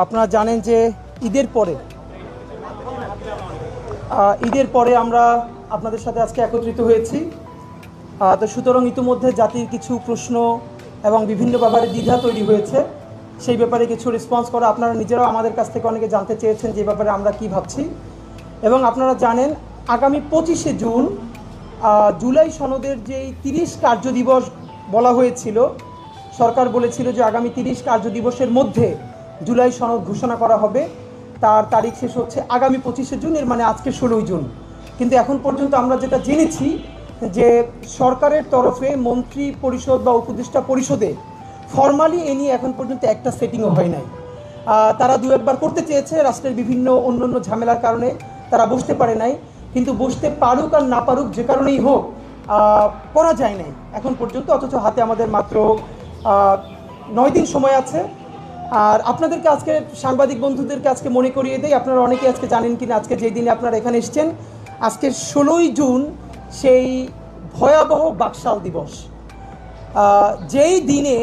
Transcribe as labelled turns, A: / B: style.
A: আপনারা জানেন যে ঈদের পরে আমরা আপনাদের সাথে আজকে একত্রিত হয়েছি। তো সুতরাং ইতিমধ্যে জাতির কিছু প্রশ্ন এবং বিভিন্ন ব্যাপারে দ্বিধা তৈরি হয়েছে, সেই ব্যাপারে কিছু রেসপন্স করা। আপনারা নিজেরাও আমাদের কাছ থেকে অনেকে জানতে চেয়েছেন যে ব্যাপারে আমরা কি ভাবছি। এবং আপনারা জানেন আগামী 25শে জুন জুলাই সনদের যেই 30 কার্যদিবস বলা হয়েছিল, সরকার বলেছিল যে আগামী 30 কার্যদিবসের মধ্যে জুলাই সনদ ঘোষণা করা হবে। তার তারিখ শেষ হচ্ছে আগামী 25শে জুন, এর মানে আজকে 16ই জুন। কিন্তু এখন পর্যন্ত আমরা যেটা জেনেছি যে সরকারের তরফে মন্ত্রী পরিষদ বা উপদেষ্টা পরিষদে ফর্মালি এ নিয়ে এখন পর্যন্ত একটা সেটিংও হয় নাই। তারা দু একবার করতে চেয়েছে, রাষ্ট্রের বিভিন্ন অন্যান্য ঝামেলার কারণে তারা বসতে পারে নাই। কিন্তু বসতে পারুক আর না পারুক, যে কারণেই হোক, করা যায় নাই এখন পর্যন্ত। অথচ হাতে আমাদের মাত্র 9 দিন সময় আছে। আর আপনাদেরকে আজকে, সাংবাদিক বন্ধুদেরকে আজকে মনে করিয়ে দেই, আপনারা অনেকে আজকে জানেন কিনা, আজকে যেই দিনে আপনারা এখানে এসেছেন, আজকে 16ই জুন সেই ভয়াবহ বাকশাল দিবস, যেই দিনে